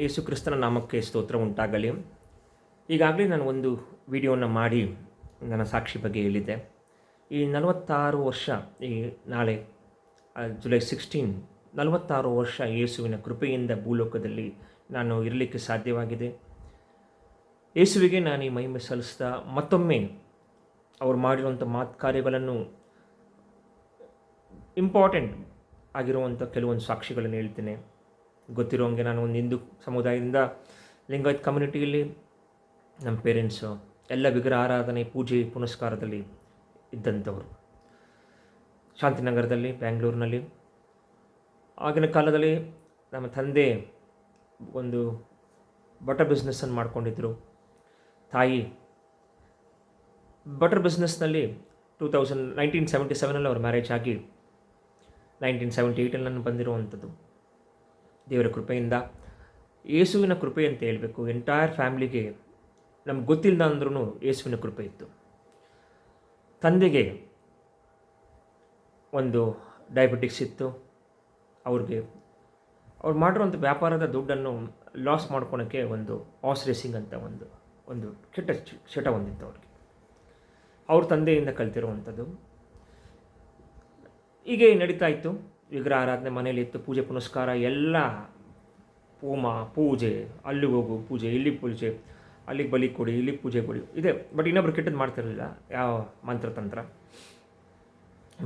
ಯೇಸು ಕ್ರಿಸ್ತನ ನಾಮಕ್ಕೆ ಸ್ತೋತ್ರ ಉಂಟಾಗಲಿ. ಈಗಾಗಲೇ ನಾನು ಒಂದು ವಿಡಿಯೋನ ಮಾಡಿ ನನ್ನ ಸಾಕ್ಷಿ ಬಗ್ಗೆ ಹೇಳಿದ್ದೆ. ಈ 46 ವರ್ಷ, ಈ ನಾಳೆ ಜುಲೈ 16, 46 ವರ್ಷ ಯೇಸುವಿನ ಕೃಪೆಯಿಂದ ಭೂಲೋಕದಲ್ಲಿ ನಾನು ಇರಲಿಕ್ಕೆ ಸಾಧ್ಯವಾಗಿದೆ. ಯೇಸುವಿಗೆ ನಾನು ಈ ಮಹಿಮೆ ಸಲ್ಲಿಸ್ತಾ ಮತ್ತೊಮ್ಮೆ ಅವ್ರು ಮಾಡಿರುವಂಥ ಕಾರ್ಯಗಳನ್ನು, ಇಂಪಾರ್ಟೆಂಟ್ ಆಗಿರುವಂಥ ಕೆಲವೊಂದು ಸಾಕ್ಷಿಗಳನ್ನು ಹೇಳ್ತೇನೆ. ಗೊತ್ತಿರೋಂಗೆ ನಾನು ಒಂದು ಹಿಂದೂ ಸಮುದಾಯದಿಂದ, ಲಿಂಗಾಯತ್ ಕಮ್ಯುನಿಟಿಯಲ್ಲಿ ನಮ್ಮ ಪೇರೆಂಟ್ಸು ಎಲ್ಲ ವಿಗ್ರಹ ಆರಾಧನೆ, ಪೂಜೆ ಪುನಸ್ಕಾರದಲ್ಲಿ ಇದ್ದಂಥವರು. ಶಾಂತಿನಗರದಲ್ಲಿ, ಬ್ಯಾಂಗ್ಳೂರಿನಲ್ಲಿ ಆಗಿನ ಕಾಲದಲ್ಲಿ ನಮ್ಮ ತಂದೆ ಒಂದು ಬಟರ್ ಬಿಸ್ನೆಸ್ಸನ್ನು ಮಾಡ್ಕೊಂಡಿದ್ದರು. ತಾಯಿ ಬಟರ್ ಬಿಸ್ನೆಸ್ನಲ್ಲಿ 1977 ಅವ್ರ ಮ್ಯಾರೇಜ್ ಆಗಿ 1978 ನಾನು ಬಂದಿರುವಂಥದ್ದು. ದೇವರ ಕೃಪೆಯಿಂದ, ಯೇಸುವಿನ ಕೃಪೆ ಅಂತ ಹೇಳಬೇಕು. ಎಂಟೈರ್ ಫ್ಯಾಮ್ಲಿಗೆ ನಮ್ಗೆ ಗೊತ್ತಿಲ್ಲ ಅಂದ್ರೂ ಯೇಸುವಿನ ಕೃಪೆ ಇತ್ತು. ತಂದೆಗೆ ಒಂದು ಡಯಾಬಿಟಿಕ್ಸ್ ಇತ್ತು. ಅವ್ರು ಮಾಡಿರುವಂಥ ವ್ಯಾಪಾರದ ದುಡ್ಡನ್ನು ಲಾಸ್ ಮಾಡ್ಕೊಳಕ್ಕೆ ಒಂದು ಹಾರ್ಸ್ ರೇಸಿಂಗ್ ಅಂತ ಒಂದು ಕೆಟ್ಟ ಚಟ ಹೊಂದಿತ್ತು ಅವ್ರಿಗೆ. ಅವ್ರ ತಂದೆಯಿಂದ ಕಲ್ತಿರುವಂಥದ್ದು. ಹೀಗೆ ನಡೀತಾ ಇತ್ತು. ವಿಗ್ರಹ ಆರಾಧನೆ ಮನೇಲಿ ಇತ್ತು, ಪೂಜೆ ಪುನಸ್ಕಾರ ಎಲ್ಲ, ಹೋಮ ಪೂಜೆ, ಅಲ್ಲಿಗೆ ಹೋಗು ಪೂಜೆ, ಇಲ್ಲಿ ಪೂಜೆ, ಅಲ್ಲಿಗೆ ಬಲಿ ಕೊಡಿ, ಇಲ್ಲಿಗೆ ಪೂಜೆ ಕೊಡಿ, ಇದೆ. ಬಟ್ ಇನ್ನೊಬ್ರು ಕೆಟ್ಟದ್ದು ಮಾಡ್ತಿರಲಿಲ್ಲ, ಯಾವ ಮಂತ್ರತಂತ್ರ.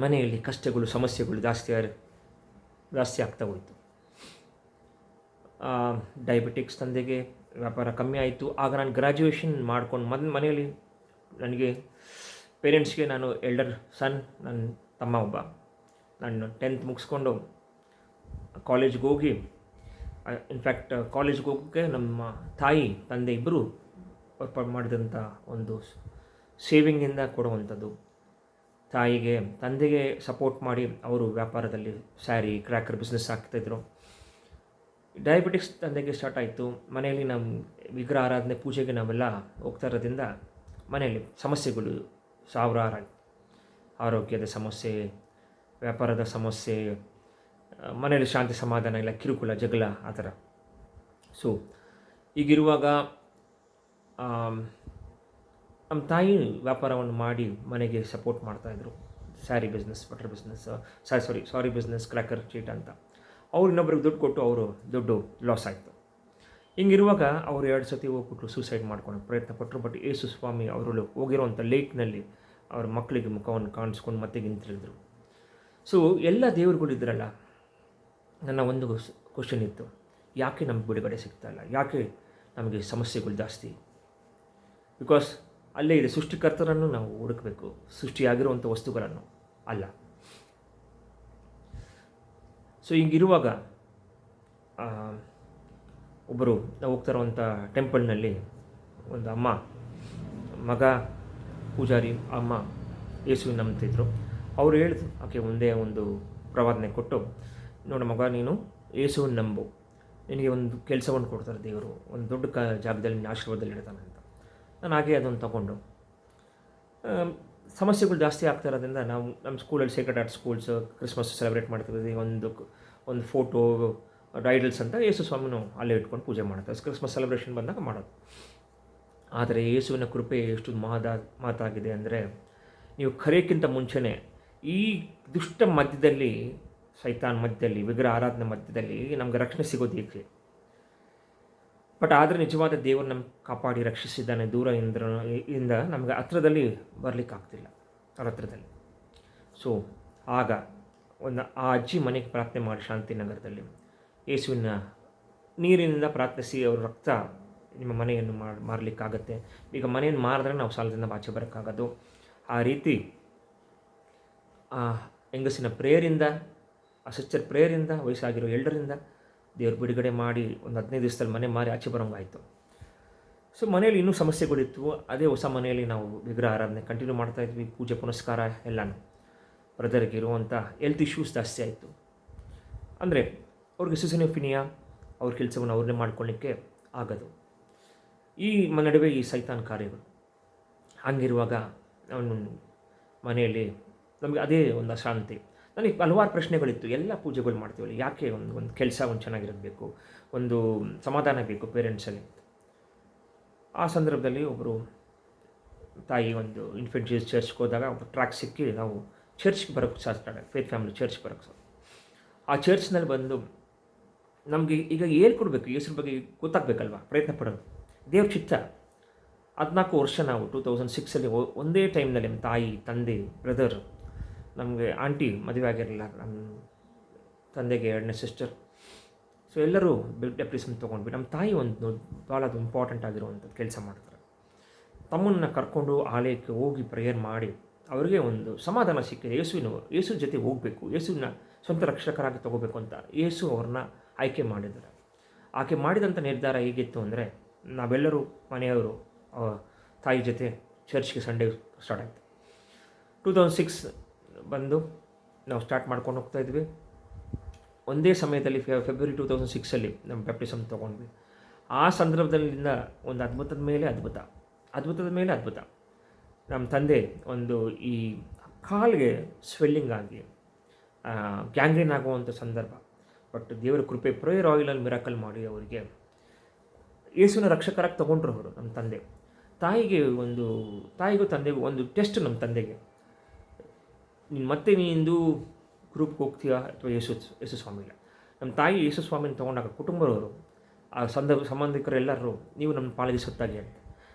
ಮನೆಯಲ್ಲಿ ಕಷ್ಟಗಳು, ಸಮಸ್ಯೆಗಳು ಜಾಸ್ತಿ ಆಗ್ತಾ ಹೋಯಿತು. ಡಯಾಬಿಟಿಕ್ಸ್, ತಂದೆಗೆ ವ್ಯಾಪಾರ ಕಮ್ಮಿ ಆಯಿತು. ಆಗ ನಾನು ಗ್ರ್ಯಾಜುಯೇಷನ್ ಮಾಡ್ಕೊಂಡು ಮನೆಯಲ್ಲಿ ನನಗೆ ಪೇರೆಂಟ್ಸ್ಗೆ ನಾನು ಎಲ್ಡರ್ ಸನ್, ನನ್ನ ತಮ್ಮ ಒಬ್ಬ. ನಾನು 10th ಮುಗಿಸ್ಕೊಂಡು ಕಾಲೇಜ್ಗೆ ಹೋಗಿ, ಇನ್ಫ್ಯಾಕ್ಟ್ ಕಾಲೇಜ್ಗೆ ಹೋಗೋಕ್ಕೆ ನಮ್ಮ ತಾಯಿ ತಂದೆ ಇಬ್ಬರು ಮಾಡಿದಂಥ ಒಂದು ಸೇವಿಂಗಿಂದ ಕೊಡುವಂಥದ್ದು. ತಂದೆಗೆ ಸಪೋರ್ಟ್ ಮಾಡಿ ಅವರು ವ್ಯಾಪಾರದಲ್ಲಿ ಸ್ಯಾರಿ, ಕ್ರ್ಯಾಕರ್ ಬಿಸ್ನೆಸ್ ಆಗ್ತಾಯಿದ್ರು. ಡಯಾಬಿಟಿಕ್ಸ್ ತಂದೆಗೆ ಸ್ಟಾರ್ಟ್ ಆಯಿತು. ಮನೆಯಲ್ಲಿ ನಮ್ಮ ವಿಗ್ರಹ ಆರಾಧನೆ, ಪೂಜೆಗೆ ನಾವೆಲ್ಲ ಹೋಗ್ತಾ ಇರೋದ್ರಿಂದ ಮನೆಯಲ್ಲಿ ಸಮಸ್ಯೆಗಳು ಸಾವಿರಾರು. ಆರೋಗ್ಯದ ಸಮಸ್ಯೆ, ವ್ಯಾಪಾರದ ಸಮಸ್ಯೆ, ಮನೆಯಲ್ಲಿ ಶಾಂತಿ ಸಮಾಧಾನ ಇಲ್ಲ, ಕಿರುಕುಳ, ಜಗಳ, ಆ ಥರ. ಸೊ ಈಗಿರುವಾಗ ನಮ್ಮ ತಾಯಿ ವ್ಯಾಪಾರವನ್ನು ಮಾಡಿ ಮನೆಗೆ ಸಪೋರ್ಟ್ ಮಾಡ್ತಾಯಿದ್ರು. ಸ್ಯಾರಿ ಬಿಸ್ನೆಸ್, ಬಟರ್ ಬಿಸ್ನೆಸ್, ಸಾರಿ ಬಿಸ್ನೆಸ್, ಕ್ರ್ಯಾಕರ್ ಚೀಟ್ ಅಂತ. ಅವ್ರು ಇನ್ನೊಬ್ರಿಗೆ ದುಡ್ಡು ಕೊಟ್ಟು ಅವರು ದುಡ್ಡು ಲಾಸ್ ಆಯಿತು. ಹಿಂಗಿರುವಾಗ ಅವರು 2 ಸತಿ ಹೋಗ್ಬಿಟ್ಟು ಸೂಸೈಡ್ ಮಾಡ್ಕೊಳಕ್ಕೆ ಪ್ರಯತ್ನ ಪಟ್ಟರು. ಬಟ್ ಯೇಸು ಸ್ವಾಮಿ ಅವರು ಹೋಗಿರೋವಂಥ ಲೇಕ್ನಲ್ಲಿ ಅವ್ರ ಮಕ್ಕಳಿಗೆ ಮುಖವನ್ನು ಕಾಣಿಸ್ಕೊಂಡು ಮತ್ತೆ ನಿಂತಿಳಿದ್ರು. ಸೊ ಎಲ್ಲ ದೇವರುಗಳಿದ್ರಲ್ಲ. ನನ್ನ ಒಂದು ಕ್ವಶನ್ ಇತ್ತು, ಯಾಕೆ ನಮ್ಗೆ ಬಿಡುಗಡೆ ಸಿಗ್ತಾಯಿಲ್ಲ? ಯಾಕೆ ನಮಗೆ ಸಮಸ್ಯೆಗಳು ಜಾಸ್ತಿ? ಬಿಕಾಸ್ ಅಲ್ಲೇ ಇದೆ, ಸೃಷ್ಟಿಕರ್ತರನ್ನು ನಾವು ಹುಡುಕಬೇಕು, ಸೃಷ್ಟಿಯಾಗಿರುವಂಥ ವಸ್ತುಗಳನ್ನು ಅಲ್ಲ. ಸೊ ಹಿಂಗಿರುವಾಗ ಒಬ್ಬರು ನಾವು ಹೋಗ್ತಾ ಇರುವಂಥ ಟೆಂಪಲ್ನಲ್ಲಿ ಒಂದು ಅಮ್ಮ, ಮಗ ಪೂಜಾರಿ ಅಮ್ಮ ಯೇಸುವಿನ ನಂಬ್ತಿದ್ರು. ಅವರು ಹೇಳಿದ್ರು, ಆಕೆ ಒಂದೇ ಒಂದು ಪ್ರವಾದನೆ ಕೊಟ್ಟು, ನೋಡು ಮಗ, ನೀನು ಯೇಸುವಿನ ನಂಬು, ನಿನಗೆ ಒಂದು ಕೆಲಸವನ್ನು ಕೊಡ್ತಾರೆ ದೇವರು, ಒಂದು ದೊಡ್ಡ ಜಾಗದಲ್ಲಿ ನಿನ್ನ ಆಶೀರ್ವಾದದಲ್ಲಿ ಇಡ್ತಾನೆ ಅಂತ. ನಾನು ಹಾಗೆ ಅದನ್ನು ತಗೊಂಡು, ಸಮಸ್ಯೆಗಳು ಜಾಸ್ತಿ ಆಗ್ತಾ ಇರೋದ್ರಿಂದ ನಾವು ನಮ್ಮ ಸ್ಕೂಲಲ್ಲಿ Sacred art schools Christmas celebrate ಮಾಡ್ತಿದ್ವಿ. ಒಂದು ಫೋಟೋ ಐಡಲ್ಸ್ ಅಂತ ಯೇಸು ಸ್ವಾಮಿನೂ ಅಲ್ಲೇ ಇಟ್ಕೊಂಡು ಪೂಜೆ ಮಾಡ್ತಾರೆ. ಕ್ರಿಸ್ಮಸ್ ಸೆಲೆಬ್ರೇಷನ್ ಬಂದಾಗ ಮಾಡೋದು. ಆದರೆ ಯೇಸುವಿನ ಕೃಪೆ ಎಷ್ಟು ಮಾತಾಗಿದೆ ಅಂದರೆ, ನೀವು ಕರೆಯೋಕ್ಕಿಂತ ಮುಂಚೆನೇ ಈ ದುಷ್ಟ ಮಧ್ಯದಲ್ಲಿ, ಸೈತಾನ್ ಮಧ್ಯದಲ್ಲಿ, ವಿಗ್ರಹ ಆರಾಧನೆ ಮಧ್ಯದಲ್ಲಿ ನಮಗೆ ರಕ್ಷಣೆ ಸಿಗೋದು ಏಕೆ? ಬಟ್ ಆದರೆ ನಿಜವಾದ ದೇವರು ನಮ್ಗೆ ಕಾಪಾಡಿ ರಕ್ಷಿಸಿದ್ದಾನೆ. ಇಂದ ನಮಗೆ ಹತ್ರದಲ್ಲಿ ಬರಲಿಕ್ಕಾಗ್ತಿಲ್ಲ, ಅವ್ರ ಹತ್ರದಲ್ಲಿ. ಸೊ ಆಗ ಆ ಅಜ್ಜಿ ಮನೆಗೆ ಪ್ರಾರ್ಥನೆ ಮಾಡಿ, ಶಾಂತಿನಗರದಲ್ಲಿ ಯೇಸುವಿನ ನೀರಿನಿಂದ ಪ್ರಾರ್ಥಿಸಿ, ಅವ್ರ ರಕ್ತ ನಿಮ್ಮ ಮನೆಯನ್ನು ಮಾರಲಿಕ್ಕಾಗತ್ತೆ. ಈಗ ಮನೆಯನ್ನು ಮಾರಿದ್ರೆ ನಾವು ಸಾಲದಿಂದ ಆಚೆ ಬರೋಕ್ಕಾಗೋದು. ಆ ರೀತಿ ಆ ಹೆಂಗಸಿನ ಪ್ರೇಯರಿಂದ, ಆ ಸಿಸ್ಟರ್ ಪ್ರೇಯರಿಂದ, ವಯಸ್ಸಾಗಿರೋ ಎಲ್ಡರಿಂದ ದೇವ್ರು ಬಿಡುಗಡೆ ಮಾಡಿ ಒಂದು 15 ದಿವಸದಲ್ಲಿ ಮನೆ ಮಾರಿ ಆಚೆ ಬರೋಂಗಾಯಿತು. ಸೊ ಮನೇಲಿ ಇನ್ನೂ ಸಮಸ್ಯೆಗಳಿತ್ತು. ಅದೇ ಹೊಸ ಮನೆಯಲ್ಲಿ ನಾವು ವಿಗ್ರಹ ಆರಾಧನೆ ಕಂಟಿನ್ಯೂ ಮಾಡ್ತಾಯಿದ್ವಿ, ಪೂಜೆ ಪುನಸ್ಕಾರ ಎಲ್ಲನೂ. ಬ್ರದರ್ಗೆ ಇರುವಂಥ ಹೆಲ್ತ್ ಇಶ್ಯೂಸ್ ಜಾಸ್ತಿ ಆಯಿತು. ಅಂದರೆ ಅವ್ರಿಗೆ ಸಿಸೋಫ್ರಿನಿಯಾ, ಅವ್ರ ಕೆಲಸವನ್ನು ಅವ್ರನ್ನೇ ಮಾಡ್ಕೊಳ್ಳಿಕ್ಕೆ ಆಗೋದು. ಈ ನಡುವೆ ಈ ಸೈತಾನ್ ಕಾರ್ಯಗಳು. ಹಂಗಿರುವಾಗ ಅವನು ಮನೆಯಲ್ಲಿ ನಮಗೆ ಅದೇ ಒಂದು ಅಶಾಂತಿ. ನನಗೆ ಹಲವಾರು ಪ್ರಶ್ನೆಗಳಿತ್ತು. ಎಲ್ಲ ಪೂಜೆಗಳು ಮಾಡ್ತೀವಲ್ಲ, ಯಾಕೆ ಒಂದು ಕೆಲಸ ಚೆನ್ನಾಗಿರಬೇಕು, ಒಂದು ಸಮಾಧಾನ ಬೇಕು ಪೇರೆಂಟ್ಸಲ್ಲಿ. ಆ ಸಂದರ್ಭದಲ್ಲಿ ಒಬ್ಬರು ತಾಯಿ ಒಂದು ಇನ್ಫೆಂಟ್ ಜೀಸಸ್ ಚರ್ಚ್ಗೆ ಹೋದಾಗ ಒಬ್ಬರು ಟ್ರ್ಯಾಕ್ ಸಿಕ್ಕಿ ನಾವು ಚರ್ಚ್ಗೆ ಬರೋಕ್ಕೆ ಸ್ಟಾರ್ಟ್ ಆಗಿ ಫೇತ್ ಫ್ಯಾಮಿಲಿ ಚರ್ಚ್ ಬರೋಕ್ಕೆ. ಆ ಚರ್ಚ್ನಲ್ಲಿ ಬಂದು ನಮಗೆ ಈಗ ಹೇಳ್ಕೊಡ್ಬೇಕು, ಯೇಸುರ ಬಗ್ಗೆ ಗೊತ್ತಾಗಬೇಕಲ್ವ, ಪ್ರಯತ್ನ ಪಡೋದು ದೇವ್ರ ಚಿತ್ತ. 14 ವರ್ಷ ನಾವು 2006 ಒಂದೇ ಟೈಮ್ನಲ್ಲಿ ನಮ್ಮ ತಾಯಿ, ತಂದೆ, ಬ್ರದರ್, ನಮಗೆ ಆಂಟಿ ಮದುವೆ ಆಗಿರಲಿಲ್ಲ, ನಮ್ಮ ತಂದೆಗೆ 2ನೇ ಸಿಸ್ಟರ್. ಸೊ ಎಲ್ಲರೂ ಡೆಪ್ರೆಷನ್ ತೊಗೊಂಡ್ವಿ. ನಮ್ಮ ತಾಯಿ ಒಂದು ಭಾಳ ಅದು ಇಂಪಾರ್ಟೆಂಟ್ ಆಗಿರುವಂಥದ್ದು ಕೆಲಸ ಮಾಡ್ತಾರೆ. ತಮ್ಮನ್ನು ಕರ್ಕೊಂಡು ಆಲಯಕ್ಕೆ ಹೋಗಿ ಪ್ರೇಯರ್ ಮಾಡಿ ಅವರಿಗೆ ಒಂದು ಸಮಾಧಾನ ಸಿಕ್ಕಿದೆ. ಯೇಸು ಜೊತೆ ಹೋಗಬೇಕು, ಯೇಸುವಿನ ಸ್ವಂತ ರಕ್ಷಕರಾಗಿ ತೊಗೋಬೇಕು ಅಂತ ಯೇಸು ಅವ್ರನ್ನ ಆಯ್ಕೆ ಮಾಡಿದ್ದಾರೆ. ಆಕೆ ಮಾಡಿದಂಥ ನಿರ್ಧಾರ ಹೇಗಿತ್ತು ಅಂದರೆ, ನಾವೆಲ್ಲರೂ ಮನೆಯವರು ತಾಯಿ ಜೊತೆ ಚರ್ಚ್ಗೆ ಸಂಡೇ ಸ್ಟಾರ್ಟ್ ಆಯಿತು. 2006 ಬಂದು ನಾವು ಸ್ಟಾರ್ಟ್ ಮಾಡ್ಕೊಂಡು ಹೋಗ್ತಾಯಿದ್ವಿ. ಒಂದೇ ಸಮಯದಲ್ಲಿ ಫೆಬ್ರವರಿ 2006 ನಮ್ಮ ಬ್ಯಾಪ್ಟಿಸಮ್ ತೊಗೊಂಡ್ವಿ. ಆ ಸಂದರ್ಭದಲ್ಲಿಂದ ಒಂದು ಅದ್ಭುತದ ಮೇಲೆ ಅದ್ಭುತ. ನಮ್ಮ ತಂದೆ ಒಂದು ಈ ಕಾಲಿಗೆ ಸ್ವೆಲ್ಲಿಂಗ್ ಆಗಿ ಗ್ಯಾಂಗ್ರೀನ್ ಆಗುವಂಥ ಸಂದರ್ಭ. ಬಟ್ ದೇವರ ಕೃಪೆ, ಪ್ರೇಯರ್ ಆಯಿಲಲ್ಲಿ ಮಿರಾಕಲ್ ಮಾಡಿ ಅವರಿಗೆ ಯೇಸುವಿನ ರಕ್ಷಕರಾಗಿ ತೊಗೊಂಡ್ರು ಅವರು. ನಮ್ಮ ತಂದೆ ತಾಯಿಗೂ ತಂದೆಗೂ ಒಂದು ಟೆಸ್ಟ್. ನಮ್ಮ ತಂದೆಗೆ, ನೀನು ಗ್ರೂಪ್ಗೆ ಹೋಗ್ತೀಯಾ ಅಥವಾ ಯೇಸು ಸ್ವಾಮಿಲ್ಲ. ನಮ್ಮ ತಾಯಿ ಯೇಸು ಸ್ವಾಮಿನ ತೊಗೊಂಡಾಗ ಕುಟುಂಬದವರು, ಆ ಸಂಬಂಧಿಕರು ಎಲ್ಲರೂ, ನೀವು ನಮ್ಮ ಪಾಲಿಗೆ ಸತ್ತಾಗಿ ಅಂತ.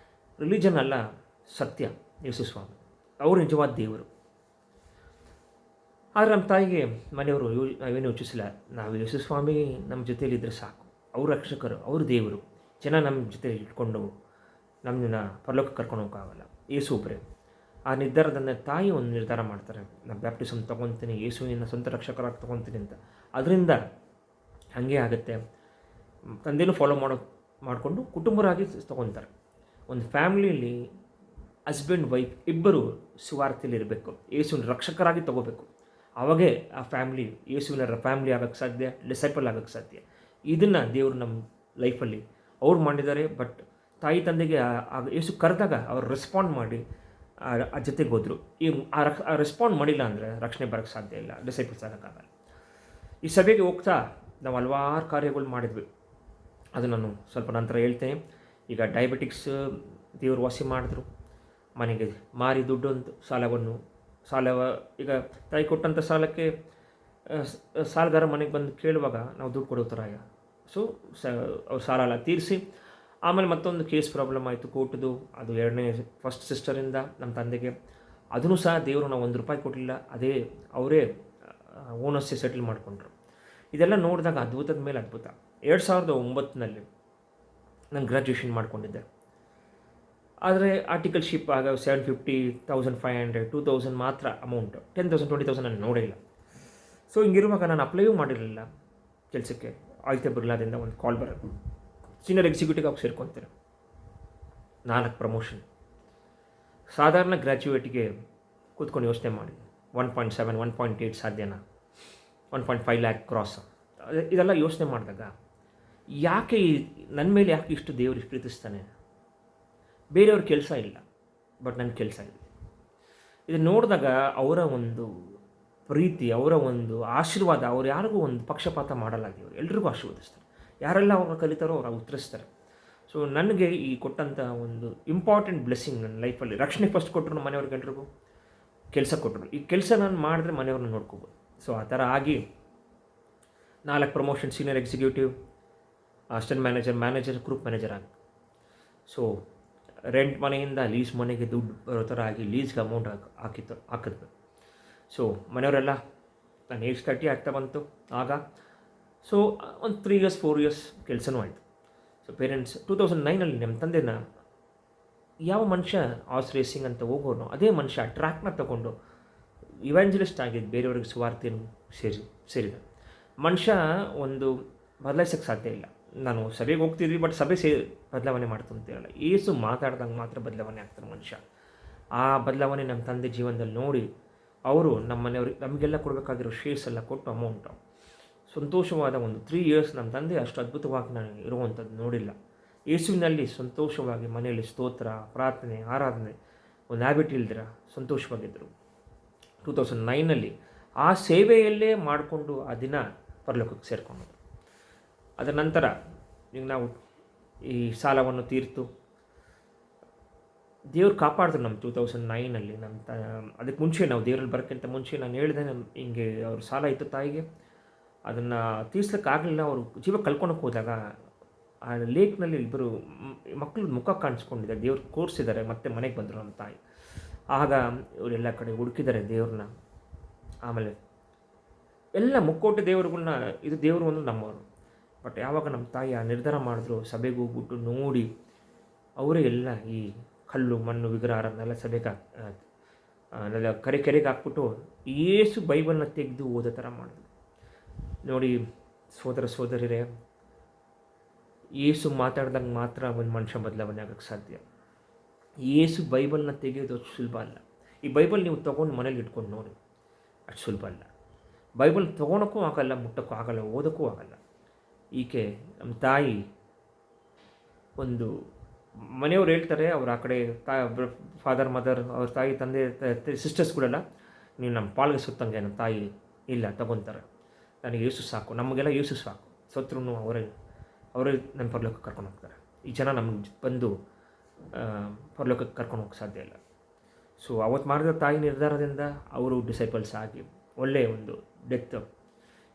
ರಿಲಿಜನ್ ಅಲ್ಲ, ಸತ್ಯ. ಯೇಸು ಸ್ವಾಮಿ ಅವರು ನಿಜವಾದ ದೇವರು. ಆದರೆ ನಮ್ಮ ತಾಯಿಗೆ ಮನೆಯವರು ನಾವೇನು ಯೋಚಿಸಿಲ್ಲ, ನಾವು ಯೇಸು ಸ್ವಾಮಿ ನಮ್ಮ ಜೊತೆಯಲ್ಲಿದ್ದರೆ ಸಾಕು, ಅವ್ರ ರಕ್ಷಕರು, ಅವರು ದೇವರು, ಜನ ನಮ್ಮ ಜೊತೆ ಇಟ್ಕೊಂಡು ನಮ್ಮನ್ನ ಪರಲೋಕಕ್ಕೆ ಕರ್ಕೊಂಡು ಹೋಗೋಕ್ಕಾಗಲ್ಲ, ಯೇಸು ಒಬ್ಬರೇ. ಆ ನಿರ್ಧಾರದಿಂದ ತಾಯಿ ಒಂದು ನಿರ್ಧಾರ ಮಾಡ್ತಾರೆ, ನಾನು ಬ್ಯಾಪ್ಟಿಸಮ್ ತೊಗೊತೀನಿ, ಯೇಸುವಿನ ಸ್ವಂತ ರಕ್ಷಕರಾಗಿ ತೊಗೊತೀನಿ ಅಂತ. ಅದರಿಂದ ಹಾಗೆ ಆಗುತ್ತೆ. ತಂದೆನೂ ಫಾಲೋ ಮಾಡಿಕೊಂಡು ಕುಟುಂಬರಾಗಿ ತೊಗೊತಾರೆ. ಒಂದು ಫ್ಯಾಮ್ಲಿಯಲ್ಲಿ ಹಸ್ಬೆಂಡ್ ವೈಫ್ ಇಬ್ಬರು ಸುವಾರ್ತೆಯಲ್ಲಿ ಇರಬೇಕು, ಯೇಸುವಿನ ರಕ್ಷಕರಾಗಿ ತೊಗೋಬೇಕು. ಆವಾಗೇ ಆ ಫ್ಯಾಮ್ಲಿ ಯೇಸುವಿನ ಫ್ಯಾಮ್ಲಿ ಆಗೋಕ್ಕೆ ಸಾಧ್ಯ, ಡಿಸೈಪಲ್ ಆಗೋಕ್ಕೆ ಸಾಧ್ಯ. ಇದನ್ನು ದೇವರು ನಮ್ಮ ಲೈಫಲ್ಲಿ ಅವ್ರು ಮಾಡಿದ್ದಾರೆ. ಬಟ್ ತಾಯಿ ತಂದೆಗೆ ಯೇಸು ಕರೆದಾಗ ಅವ್ರು ರೆಸ್ಪಾಂಡ್ ಮಾಡಿ ಆ ಜೊತೆಗೆ ಹೋದರು. ಆ ರೆಸ್ಪಾಂಡ್ ಮಾಡಿಲ್ಲ ಅಂದರೆ ರಕ್ಷಣೆ ಬರೋಕ್ಕೆ ಸಾಧ್ಯ ಇಲ್ಲ, ಡಿಸೈಪಲ್ಸ್ ಆಗೋಕ್ಕಾಗಲ್ಲ. ಈ ಸಭೆಗೆ ಹೋಗ್ತಾ ನಾವು ಹಲವಾರು ಕಾರ್ಯಗಳು ಮಾಡಿದ್ವಿ, ಅದು ನಾನು ಸ್ವಲ್ಪ ನಂತರ ಹೇಳ್ತೇನೆ. ಈಗ ಡಯಾಬಿಟಿಕ್ಸ್ ದೇವರು ವಾಸಿ ಮಾಡಿದ್ರು. ಮನೆಗೆ ಮಾರಿ ದುಡ್ಡು ಅಂತ ಈಗ ತಾಯಿ ಕೊಟ್ಟಂಥ ಸಾಲಕ್ಕೆ ಸಾಲಗಾರ ಮನೆಗೆ ಬಂದು ಕೇಳುವಾಗ ನಾವು ದುಡ್ಡು ಕೊಡೋ ಥರ. ಸೊ ಅವ್ರ ಸಾಲ ಎಲ್ಲ ತೀರಿಸಿ ಆಮೇಲೆ ಮತ್ತೊಂದು ಕೇಸ್ ಪ್ರಾಬ್ಲಮ್ ಆಯಿತು ಕೋರ್ಟ್ದು. ಅದು ಫಸ್ಟ್ ಸಿಸ್ಟರಿಂದ ನಮ್ಮ ತಂದೆಗೆ, ಅದನ್ನು ಸಹ ದೇವರು ನಾವು ₹1 ಕೊಡಲಿಲ್ಲ, ಅದೇ ಅವರೇ ಓನರ್ಸೇ ಸೆಟಲ್ ಮಾಡಿಕೊಂಡ್ರು. ಇದೆಲ್ಲ ನೋಡಿದಾಗ ಅದ್ಭುತದ ಮೇಲೆ ಅದ್ಭುತ. 2009 ನಾನು ಗ್ರ್ಯಾಜುಯೇಷನ್ ಮಾಡ್ಕೊಂಡಿದ್ದೆ. ಆದರೆ ಆರ್ಟಿಕಲ್ಶಿಪ್ ಆಗ 750, 1500, 2000 ಮಾತ್ರ ಅಮೌಂಟ್, 10,000, 20,000 ನಾನು ನೋಡೇ ಇಲ್ಲ. ಸೊ ಹಿಂಗಿರುವಾಗ ನಾನು ಅಪ್ಲೈಯೂ ಮಾಡಿರಲಿಲ್ಲ ಕೆಲಸಕ್ಕೆ. ಆದಿತ್ಯ ಬಿರ್ಲಾದಿಂದ ಒಂದು ಕಾಲ್ ಬರೋದು, ಸೀನಿಯರ್ ಎಕ್ಸಿಕ್ಯೂಟಿವ್ ಆಗಿ ಸೇರ್ಕೊತಾರೆ, 4 ಪ್ರಮೋಷನ್. ಸಾಧಾರಣ ಗ್ರ್ಯಾಜುಯೇಟಿಗೆ ಕೂತ್ಕೊಂಡು ಯೋಚನೆ ಮಾಡಿ 1.7, 1.8 ಸಾಧ್ಯನಾ, 1.5 lakh ಕ್ರಾಸ್, ಇದೆಲ್ಲ ಯೋಚನೆ ಮಾಡಿದಾಗ ಯಾಕೆ ನನ್ನ ಮೇಲೆ ಯಾಕೆ ಇಷ್ಟು ದೇವರು ಪ್ರೀತಿಸ್ತಾನೆ? ಬೇರೆಯವ್ರ ಕೆಲಸ ಇಲ್ಲ, ಬಟ್ ನನ್ನ ಕೆಲಸ ಇದೆ. ಇದು ನೋಡಿದಾಗ ಅವರ ಒಂದು ಪ್ರೀತಿ, ಅವರ ಒಂದು ಆಶೀರ್ವಾದ, ಅವ್ರು ಯಾರಿಗೂ ಒಂದು ಪಕ್ಷಪಾತ ಮಾಡಲ್ಲ. ದೇವರು ಎಲ್ರಿಗೂ ಆಶೀರ್ವದಿಸ್ತಾರೆ. ಯಾರೆಲ್ಲ ಅವ್ರನ್ನ ಕಲಿತಾರೋ ಅವ್ರು ಉತ್ತರಿಸ್ತಾರೆ. ಸೊ ನನಗೆ ಈ ಕೊಟ್ಟಂಥ ಒಂದು ಇಂಪಾರ್ಟೆಂಟ್ ಬ್ಲೆಸ್ಸಿಂಗ್ ನನ್ನ ಲೈಫಲ್ಲಿ, ರಕ್ಷಣೆ ಫಸ್ಟ್ ಕೊಟ್ಟರು, ಮನೆಯವ್ರಿಗೆ ಎಲ್ರಿಗೂ ಕೆಲಸ ಕೊಟ್ಟರು. ಈ ಕೆಲಸ ನಾನು ಮಾಡಿದ್ರೆ ಮನೆಯವ್ರನ್ನ ನೋಡ್ಕೋಬೋದು. ಸೊ ಆ ಥರ ಆಗಿ 4 promotion, senior executive, assistant manager, group manager ಆಗಿ. ಸೊ ರೆಂಟ್ ಮನೆಯಿಂದ ಲೀಸ್ ಮನೆಗೆ ದುಡ್ಡು ಬರೋ ಥರ ಆಗಿ ಲೀಸ್ಗೆ ಅಮೌಂಟ್ ಹಾಕಿದ್ವಿ. ಸೊ ಮನೆಯವರೆಲ್ಲ, ನಾನು ಏಜ್ 30 ಆಗ್ತಾ ಬಂತು ಆಗ. ಸೊ ಒಂದು 3 years 4 years ಕೆಲಸನೂ ಆಯಿತು. ಸೊ ಪೇರೆಂಟ್ಸ್ 2009 ನಮ್ಮ ತಂದೆನ, ಯಾವ ಮನುಷ್ಯ ಹಾರ್ಸ್ ರೇಸಿಂಗ್ ಅಂತ ಹೋಗೋನು ಅದೇ ಮನುಷ್ಯ ಟ್ರ್ಯಾಕ್ನ ತೊಗೊಂಡು ಇವ್ಯಾಂಜಲಿಸ್ಟ್ ಆಗಿದ್ದು, ಬೇರೆಯವ್ರಿಗೆ ಸುವಾರ್ತೆಯನ್ನು ಸೇರಿದ ಮನುಷ್ಯ ಒಂದು ಬದಲಾಯಿಸೋಕ್ಕೆ ಸಾಧ್ಯ ಇಲ್ಲ. ನಾನು ಸಭೆಗೆ ಹೋಗ್ತಿದ್ವಿ, ಬಟ್ ಸಭೆ ಬದಲಾವಣೆ ಮಾಡ್ತಂತಿರಲ್ಲ. ಏಸು ಮಾತಾಡ್ದಂಗೆ ಮಾತ್ರ ಬದಲಾವಣೆ ಆಗ್ತಾರೆ ಮನುಷ್ಯ. ಆ ಬದಲಾವಣೆ ನಮ್ಮ ತಂದೆ ಜೀವನದಲ್ಲಿ ನೋಡಿ ಅವರು ನಮ್ಮ ಮನೆಯವ್ರಿಗೆ ನಮಗೆಲ್ಲ ಕೊಡಬೇಕಾಗಿರೋ ಶೇರ್ಸ್ ಎಲ್ಲ ಕೊಟ್ಟು ಅಮೌಂಟು ಸಂತೋಷವಾದ ಒಂದು 3 years ನಮ್ಮ ತಂದೆ ಅಷ್ಟು ಅದ್ಭುತವಾಗಿ ನನಗೆ ಇರುವಂಥದ್ದು ನೋಡಿಲ್ಲ. ಯೇಸುವಿನಲ್ಲಿ ಸಂತೋಷವಾಗಿ ಮನೆಯಲ್ಲಿ ಸ್ತೋತ್ರ, ಪ್ರಾರ್ಥನೆ, ಆರಾಧನೆ ಒಂದು ಹ್ಯಾಬಿಟ್ ಇಲ್ದಿರ ಸಂತೋಷವಾಗಿದ್ದರು. 2009 ಆ ಸೇವೆಯಲ್ಲೇ ಮಾಡಿಕೊಂಡು ಆ ದಿನ ಪರಲೋಕಕ್ಕೆ ಸೇರಿಕೊಂಡರು. ಅದರ ನಂತರ ಈಗ ನಾವು ಈ ಸಾಲವನ್ನು ತೀರ್ತು ದೇವ್ರು ಕಾಪಾಡಿದ್ರು ನಮ್ಮ 2009 ಅದಕ್ಕೆ ಮುಂಚೆ ನಾವು ದೇವರಲ್ಲಿ ಬರೋಕ್ಕಿಂತ ಮುಂಚೆ ನಾನು ಹೇಳಿದೆ, ಹಿಂಗೆ ಅವ್ರ ಸಾಲ ಇತ್ತು ತಾಯಿಗೆ, ಅದನ್ನು ತೀರ್ಸ್ಲಿಕ್ಕಾಗಲಿಲ್ಲ. ಅವರು ಜೀವ ಕಳ್ಕೊಳಕ್ಕೆ ಹೋದಾಗ ಆ ಲೇಕ್ನಲ್ಲಿ ಇಬ್ಬರು ಮಕ್ಕಳು ಮುಖ ಕಾಣಿಸ್ಕೊಂಡಿದ್ದಾರೆ, ದೇವ್ರು ಕೋರ್ಸಿದ್ದಾರೆ, ಮತ್ತೆ ಮನೆಗೆ ಬಂದರು ನಮ್ಮ ತಾಯಿ. ಆಗ ಇವರೆಲ್ಲ ಕಡೆ ಹುಡುಕಿದ್ದಾರೆ ದೇವ್ರನ್ನ. ಆಮೇಲೆ ಎಲ್ಲ ಮುಕ್ಕೋಟಿ ದೇವರುಗಳನ್ನ, ಇದು ದೇವರು ಒಂದು ನಮ್ಮವರು. ಬಟ್ ಯಾವಾಗ ನಮ್ಮ ತಾಯಿ ಆ ನಿರ್ಧಾರ ಮಾಡಿದ್ರು, ಸಭೆಗೆ ಹೋಗ್ಬಿಟ್ಟು ನೋಡಿ ಅವರೇ ಎಲ್ಲ ಈ ಕಲ್ಲು ಮಣ್ಣು ವಿಗ್ರಹನೆಲ್ಲ ಸಭೆಗೆ ನೆಲ ಕೆರೆಗೆ ಹಾಕ್ಬಿಟ್ಟು ಏಸು ಬೈಬಲ್ನ ತೆಗೆದು ಓದೋ ಥರ ಮಾಡಿದ್ರು. ನೋಡಿ ಸೋದರ ಸೋದರಿರೇ, ಏಸು ಮಾತಾಡ್ದಂಗೆ ಮಾತ್ರ ಒಂದು ಮನುಷ್ಯ ಬದಲಾವಣೆ ಆಗೋಕ್ಕೆ ಸಾಧ್ಯ. ಏಸು ಬೈಬಲ್ನ ತೆಗೆಯೋದು ಅಷ್ಟು ಸುಲಭ ಅಲ್ಲ. ಈ ಬೈಬಲ್ ನೀವು ತೊಗೊಂಡು ಮನೇಲಿ ಇಟ್ಕೊಂಡು ನೋಡಿ, ಅಷ್ಟು ಸುಲಭ ಅಲ್ಲ. ಬೈಬಲ್ ತೊಗೊಳಕ್ಕೂ ಆಗಲ್ಲ, ಮುಟ್ಟಕ್ಕೂ ಆಗಲ್ಲ, ಓದೋಕ್ಕೂ ಆಗಲ್ಲ. ಈಕೆ ನಮ್ಮ ತಾಯಿ ಒಂದು ಮನೆಯವ್ರು ಹೇಳ್ತಾರೆ, ಅವ್ರು ಆ ಕಡೆ ಫಾದರ್ ಮದರ್ ಅವ್ರ ತಾಯಿ ತಂದೆ ಸಿಸ್ಟರ್ಸ್ಗಳೆಲ್ಲ, ನೀವು ನಮ್ಮ ಪಾಲ್ಗೆ ಸುತ್ತಂಗೆ ನಮ್ಮ ತಾಯಿ ಇಲ್ಲ ತಗೊತಾರೆ, ನನಗೆ ಯೇಸು ಸಾಕು, ನಮಗೆಲ್ಲ ಯೇಸು ಸಾಕು, ಸತ್ರು ಅವರೇ ನಮ್ಮ ಪರಲೋಕಕ್ಕೆ ಕರ್ಕೊಂಡು ಹೋಗ್ತಾರೆ. ಈ ಜನ ನಮಗೆ ಬಂದು ಪರಲೋಕಕ್ಕೆ ಕರ್ಕೊಂಡು ಹೋಗಕ್ಕೆ ಸಾಧ್ಯ ಇಲ್ಲ. ಸೊ ಅವತ್ತು ಮಾಡಿದ ತಾಯಿ ನಿರ್ಧಾರದಿಂದ ಅವರು ಡಿಸೈಪಲ್ಸ್ ಆಗಿ ಒಳ್ಳೆಯ ಒಂದು ಡೆತ್.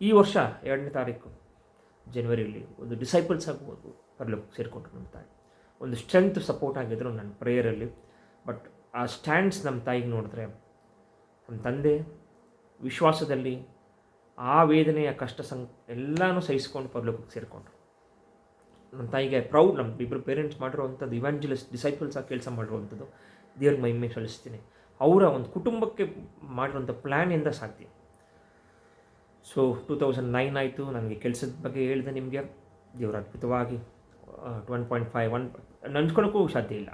ಈ ವರ್ಷ 2ನೇ ತಾರೀಕು ಜನವರಿಯಲ್ಲಿ ಒಂದು ಡಿಸೈಪಲ್ಸ್ ಆಗ್ಬೋದು ಪರಲೋಕಕ್ಕೆ ಸೇರಿಕೊಂಡ್ರು ನಮ್ಮ ತಾಯಿ. ಒಂದು ಸ್ಟ್ರೆಂತ್ ಸಪೋರ್ಟ್ ಆಗಿದ್ರು ನನ್ನ ಪ್ರೇಯರಲ್ಲಿ. ಬಟ್ ಆ ಸ್ಟ್ಯಾಂಡ್ಸ್ ನಮ್ಮ ತಾಯಿಗೆ ನೋಡಿದ್ರೆ, ನಮ್ಮ ತಂದೆ ವಿಶ್ವಾಸದಲ್ಲಿ ಆ ವೇದನೆಯ ಕಷ್ಟ ಎಲ್ಲನೂ ಸಹಿಸ್ಕೊಂಡು ಪರಲೋಕಕ್ಕೆ ಸೇರಿಕೊಂಡ್ರು. ನಮ್ಮ ತಾಯಿಗೆ ಪ್ರೌಡ್, ನಮ್ಮ ಇಬ್ಬರು ಪೇರೆಂಟ್ಸ್ ಮಾಡಿರುವಂಥದ್ದು ಇವಾಂಜಲಿಸ್ಟ್ ಡಿಸೈಪಲ್ಸ್ ಆಗಿ ಕೆಲಸ ಮಾಡಿರುವಂಥದ್ದು ದೇವ್ರ ಮಹಿಮೆ ಸಲ್ಲಿಸ್ತೀನಿ. ಅವರ ಒಂದು ಕುಟುಂಬಕ್ಕೆ ಮಾಡಿರುವಂಥ ಪ್ಲ್ಯಾನಿಂದ ಸಾಧ್ಯ. ಸೊ 2009 ಆಯಿತು. ನನಗೆ ಕೆಲಸದ ಬಗ್ಗೆ ಹೇಳಿದೆ ನಿಮಗೆ. ದೇವರು ಅದ್ಭುತವಾಗಿ 1.5 ನೆನ್ಸ್ಕೊಳಕ್ಕೂ ಸಾಧ್ಯ ಇಲ್ಲ,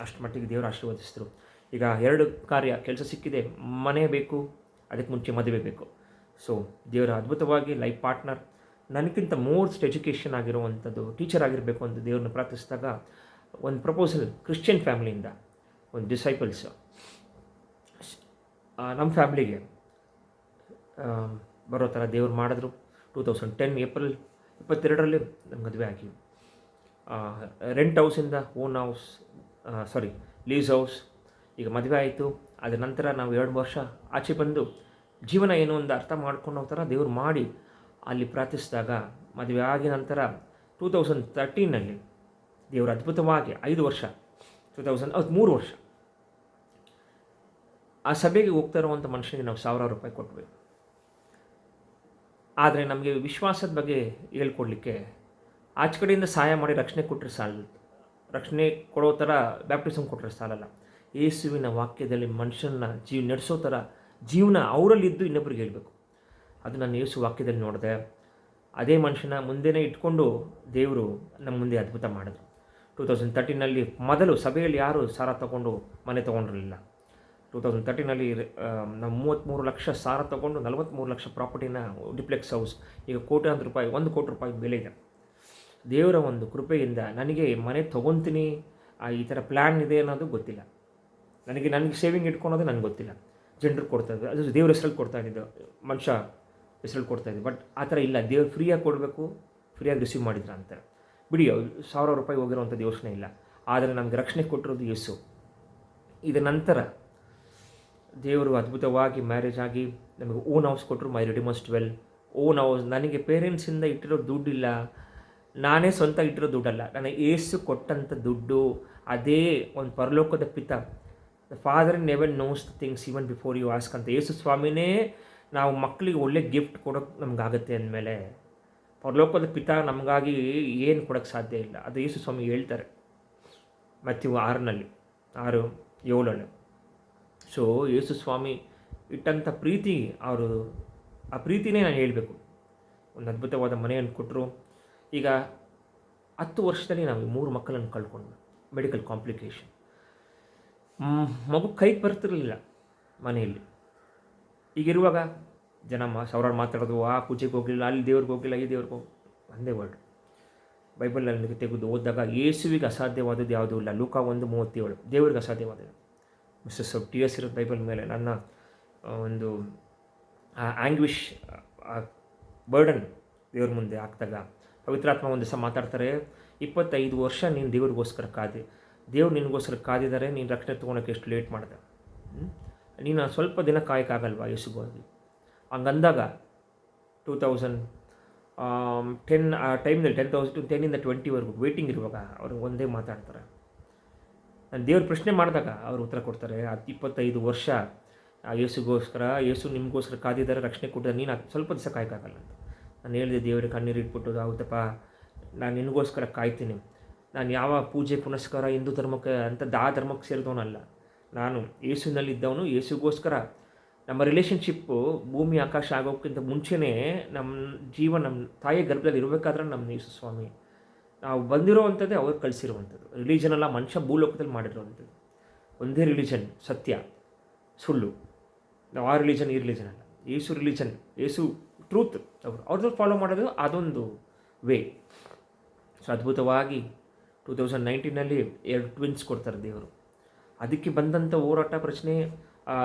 ಅಷ್ಟು ಮಟ್ಟಿಗೆ ದೇವರು ಆಶೀರ್ವದಿಸಿದ್ರು. ಈಗ 2 ಕಾರ್ಯ ಕೆಲಸ ಸಿಕ್ಕಿದೆ, ಮನೆ ಬೇಕು, ಅದಕ್ಕೆ ಮುಂಚೆ ಮದುವೆ ಬೇಕು. ಸೊ ದೇವರ ಅದ್ಭುತವಾಗಿ ಲೈಫ್ ಪಾರ್ಟ್ನರ್, ನನಗಿಂತ ಮೋಸ್ಟ್ ಎಜುಕೇಷನ್ ಆಗಿರುವಂಥದ್ದು ಟೀಚರ್ ಆಗಿರಬೇಕು ಅಂತ ದೇವ್ರನ್ನ ಪ್ರಾರ್ಥಿಸಿದಾಗ ಒಂದು ಪ್ರಪೋಸಲ್ ಕ್ರಿಶ್ಚಿಯನ್ ಫ್ಯಾಮಿಲಿಯಿಂದ, ಒಂದು ಡಿಸೈಪಲ್ಸ್ ನಮ್ಮ ಫ್ಯಾಮಿಲಿಗೆ ಬರೋ ಥರ ದೇವ್ರು ಮಾಡಿದ್ರು. 2010 ಏಪ್ರಿಲ್ 22ರಲ್ಲಿ ನಮ್ಮ ಮದುವೆ ಆಗಿ ರೆಂಟ್ ಹೌಸಿಂದ ಓನ್ ಹೌಸ್, ಲೀಸ್ ಹೌಸ್. ಈಗ ಮದುವೆ ಆಯಿತು. ಅದರ ನಂತರ ನಾವು 2 ವರ್ಷ ಆಚೆ ಬಂದು ಜೀವನ ಏನು ಒಂದು ಅರ್ಥ ಮಾಡ್ಕೊಂಡು ಹೋಗ್ತಾರ ದೇವ್ರು ಮಾಡಿ ಅಲ್ಲಿ ಪ್ರಾರ್ಥಿಸಿದಾಗ ಮದುವೆ ಆಗಿದ ನಂತರ 2013ನಲ್ಲಿ ದೇವರು ಅದ್ಭುತವಾಗಿ 5 ವರ್ಷ 3 ವರ್ಷ ಆ ಸಭೆಗೆ ಹೋಗ್ತಾ ಇರುವಂಥ ಮನುಷ್ಯನಿಗೆ ನಾವು ₹1,000 ಕೊಟ್ವಿ. ಆದರೆ ನಮಗೆ ವಿಶ್ವಾಸದ ಬಗ್ಗೆ ಹೇಳ್ಕೊಡ್ಲಿಕ್ಕೆ ಆಚೆ ಕಡೆಯಿಂದ ಸಹಾಯ ಮಾಡಿ ರಕ್ಷಣೆ ಕೊಟ್ಟರೆ ಸಾಲದು. ರಕ್ಷಣೆ ಕೊಡೋ ಥರ ಬ್ಯಾಪ್ಟಿಸಮ್ ಕೊಟ್ಟರೆ ಸಾಲಲ್ಲ. ಯೇಸುವಿನ ವಾಕ್ಯದಲ್ಲಿ ಮನುಷ್ಯನ ನಡೆಸೋ ಥರ ಜೀವನ ಅವರಲ್ಲಿದ್ದು ಇನ್ನೊಬ್ಬರಿಗೆ ಹೇಳಬೇಕು. ಅದು ನಾನು ಯೇಸು ವಾಕ್ಯದಲ್ಲಿ ನೋಡಿದೆ. ಅದೇ ಮನುಷ್ಯನ ಮುಂದೆನೇ ಇಟ್ಕೊಂಡು ದೇವರು ನಮ್ಮ ಮುಂದೆ ಅದ್ಭುತ ಮಾಡಿದ್ರು. 2013ನಲ್ಲಿ ಮೊದಲು ಸಭೆಯಲ್ಲಿ ಯಾರು ಸಾಲ ತೊಗೊಂಡು ಮನೆ ತೊಗೊಂಡಿರಲಿಲ್ಲ. 2013ನಲ್ಲಿ ನಾವು 33 ಲಕ್ಷ ಸಾಲ ತೊಗೊಂಡು 43 ಲಕ್ಷ ಪ್ರಾಪರ್ಟಿನ ಡಿಪ್ಲೆಕ್ಸ್ ಹೌಸ್, ಈಗ ಕೋಟ್ಯಾಂತರ ರೂಪಾಯಿ, ₹1 ಕೋಟಿ ಬೆಲೆ ಇದೆ. ದೇವರ ಒಂದು ಕೃಪೆಯಿಂದ ನನಗೆ ಮನೆ ತೊಗೊತೀನಿ, ಈ ಥರ ಪ್ಲ್ಯಾನ್ ಇದೆ ಅನ್ನೋದು ಗೊತ್ತಿಲ್ಲ. ನನಗೆ ಸೇವಿಂಗ್ ಇಟ್ಕೊಳೋದು ನನಗೆ ಗೊತ್ತಿಲ್ಲ. ಜನರು ಕೊಡ್ತಾಯಿದ್ದೆ, ಅದು ದೇವ್ರ ಹೆಸರಲ್ಲಿ ಕೊಡ್ತಾಯಿದ್ದು, ಮನುಷ್ಯ ಹೆಸರಲ್ಲಿ ಕೊಡ್ತಾಯಿದ್ದೆ. ಬಟ್ ಆ ಥರ ಇಲ್ಲ, ದೇವ್ರು ಫ್ರೀಯಾಗಿ ಕೊಡಬೇಕು, ಫ್ರೀಯಾಗಿ ರಿಸೀವ್ ಮಾಡಿದ್ರ ಅಂತಾರೆ. ಬಿಡಿ, ₹1,000 ಹೋಗಿರೋವಂಥದ್ದು ಯೋಚನೆ ಇಲ್ಲ. ಆದರೆ ನಮಗೆ ರಕ್ಷಣೆ ಕೊಟ್ಟಿರೋದು ಯೇಸು. ಇದರ ನಂತರ ದೇವರು ಅದ್ಭುತವಾಗಿ ಮ್ಯಾರೇಜ್ ಆಗಿ ನಮಗೆ ಓನ್ ಹೌಸ್ ಕೊಟ್ಟರು. ಮೈ ರಿಡಿಮರ್ಸ್ 12 ಓನ್ ಹೌಸ್. ನನಗೆ ಪೇರೆಂಟ್ಸಿಂದ ಇಟ್ಟಿರೋ ದುಡ್ಡಿಲ್ಲ, ನಾನೇ ಸ್ವಂತ ಇಟ್ಟಿರೋ ದುಡ್ಡಲ್ಲ, ನನಗೆ ಏಸು ಕೊಟ್ಟಂಥ ದುಡ್ಡು. ಅದೇ ಒಂದು ಪರಲೋಕದ ಪಿತ, the father never knows the things even before you ask ಅಂತ ಯೇಸು ಸ್ವಾಮಿನೇ ನಾವು ಮಕ್ಕಳಿಗೆ ಒಳ್ಳೆ ಗಿಫ್ಟ್ ಕೊಡೋಕ್ಕೆ ನಮಗಾಗತ್ತೆ ಅಂದಮೇಲೆ ಪರಲೋಕದ ಪಿತ ನಮಗಾಗಿ ಏನು ಕೊಡೋಕ್ಕೆ ಸಾಧ್ಯ ಇಲ್ಲ. ಅದು ಯೇಸು ಸ್ವಾಮಿ ಹೇಳ್ತಾರೆ ಮತ್ತಿವು 6:7. ಸೊ ಯೇಸು ಸ್ವಾಮಿ ಇಟ್ಟಂಥ ಪ್ರೀತಿ, ಅವರು ಆ ಪ್ರೀತಿನೇ ನಾನು ಹೇಳಬೇಕು. ಒಂದು ಅದ್ಭುತವಾದ ಮನೆಯನ್ನು ಕೊಟ್ಟರು. ಈಗ 10 ವರ್ಷದಲ್ಲಿ ನಾವು 3 ಮಕ್ಕಳನ್ನು ಕಳ್ಕೊಂಡ್ವಿ. ಮೆಡಿಕಲ್ ಕಾಂಪ್ಲಿಕೇಶನ್, ಮಗು ಕೈಗೆ ಬರ್ತಿರಲಿಲ್ಲ ಮನೆಯಲ್ಲಿ. ಈಗಿರುವಾಗ ಜನ ಸಾವಿರಾರು ಮಾತಾಡೋದು, ಆ ಪೂಜೆಗೆ ಹೋಗಲಿಲ್ಲ, ಅಲ್ಲಿ ದೇವ್ರಿಗೆ ಹೋಗಲಿಲ್ಲ, ಈ ದೇವ್ರಿಗೆ ಒಂದೇ ವರ್ಡ್. ಬೈಬಲಲ್ಲಿ ತೆಗೆದು ಓದಿದಾಗ ಯೇಸುವಿಗೆ ಅಸಾಧ್ಯವಾದದ್ದು ಯಾವುದೂ ಇಲ್ಲ. ಲೂಕ 1:37 ದೇವರಿಗೆ ಅಸಾಧ್ಯವಾದದ್ದು. ಮಿಸ್ಟರ್ ಟಿ ಎಸ್ ಇರೋದು ಬೈಬಲ್ ಮೇಲೆ. ನನ್ನ ಒಂದು ಆ ಆ್ಯಂಗ್ವಿಷ್, ಬರ್ಡನ್ ದೇವ್ರ ಮುಂದೆ ಹಾಕ್ದಾಗ ಪವಿತ್ರಾತ್ಮ ಒಂದು ದಿವಸ ಮಾತಾಡ್ತಾರೆ, 25 ವರ್ಷ ನೀನು ದೇವ್ರಿಗೋಸ್ಕರ ಕಾದಿ, ದೇವ್ರು ನಿನಗೋಸ್ಕರ ಕಾದಿದ್ದಾರೆ, ನೀನು ರಕ್ಷಣೆ ತೊಗೊಳಕ್ಕೆ ಎಷ್ಟು ಲೇಟ್ ಮಾಡಿದೆ, ನೀನು ಸ್ವಲ್ಪ ದಿನ ಕಾಯಕ್ಕಾಗಲ್ವಾ ಯೇಸುಗೋಗಿ. ಹಂಗಂದಾಗ 2010 ಆ ಟೈಮ್ನಲ್ಲಿ 10,010 20ವರೆಗೂ ವೇಟಿಂಗ್ ಇರುವಾಗ ಅವರು ಒಂದೇ ಮಾತಾಡ್ತಾರೆ. ನಾನು ದೇವ್ರ ಪ್ರಶ್ನೆ ಮಾಡಿದಾಗ ಅವರು ಉತ್ತರ ಕೊಡ್ತಾರೆ, 25 ವರ್ಷ ಯೇಸುಗೋಸ್ಕರ, ಯೇಸು ನಿಮಗೋಸ್ಕರ ಕಾದಿದ್ದಾರೆ, ರಕ್ಷಣೆ ಕೊಟ್ಟಿದ್ದಾರೆ, ನೀನು ಸ್ವಲ್ಪ ದಿವಸ ಕಾಯಕ್ಕಾಗಲ್ಲ ಅಂತ. ನಾನು ಹೇಳಿದೆ, ದೇವರಿಗೆ ಕಣ್ಣೀರು ಇಟ್ಬಿಟ್ಟು, ಹೌದಪ್ಪ ನಾನು ನಿನಗೋಸ್ಕರ ಕಾಯ್ತೀನಿ, ನಾನು ಯಾವ ಪೂಜೆ ಪುನಸ್ಕಾರ ಹಿಂದೂ ಧರ್ಮಕ್ಕೆ ಅಂತ ಆ ಧರ್ಮಕ್ಕೆ ಸೇರಿದವನಲ್ಲ, ನಾನು ಯೇಸುವಿನಲ್ಲಿದ್ದವನು. ಯೇಸುಗೋಸ್ಕರ ನಮ್ಮ ರಿಲೇಷನ್ಶಿಪ್ಪು ಭೂಮಿ ಆಕಾಶ ಆಗೋಕ್ಕಿಂತ ಮುಂಚೆನೇ ನಮ್ಮ ಜೀವ ನಮ್ಮ ತಾಯಿಯ ಗರ್ಭದಲ್ಲಿ ಇರಬೇಕಾದ್ರೆ ನಮ್ಮ ಯೇಸು ಸ್ವಾಮಿ ನಾವು ಬಂದಿರೋವಂಥದ್ದೇ ಅವ್ರು ಕಳಿಸಿರುವಂಥದ್ದು. ರಿಲಿಜನ್ ಅಲ್ಲ, ಮನುಷ್ಯ ಭೂಲೋಕದಲ್ಲಿ ಮಾಡಿರುವಂಥದ್ದು ಒಂದೇ ರಿಲಿಜನ್, ಸತ್ಯ ಸುಳ್ಳು. ನಾವು ಆ ರಿಲಿಜನ್ ಈ ರಿಲಿಜನ್ ಅಲ್ಲ, ಯೇಸು ರಿಲಿಜನ್, ಯೇಸು ಟ್ರೂತ್. ಅವ್ರದ್ದು ಫಾಲೋ ಮಾಡೋದು ಅದೊಂದು ವೇ. ಸೊ ಅದ್ಭುತವಾಗಿ 2019 2 ಟ್ವಿನ್ಸ್ ಕೊಡ್ತಾರೆ ದೇವರು. ಅದಕ್ಕೆ ಬಂದಂಥ ಹೋರಾಟ ಪ್ರಶ್ನೆ,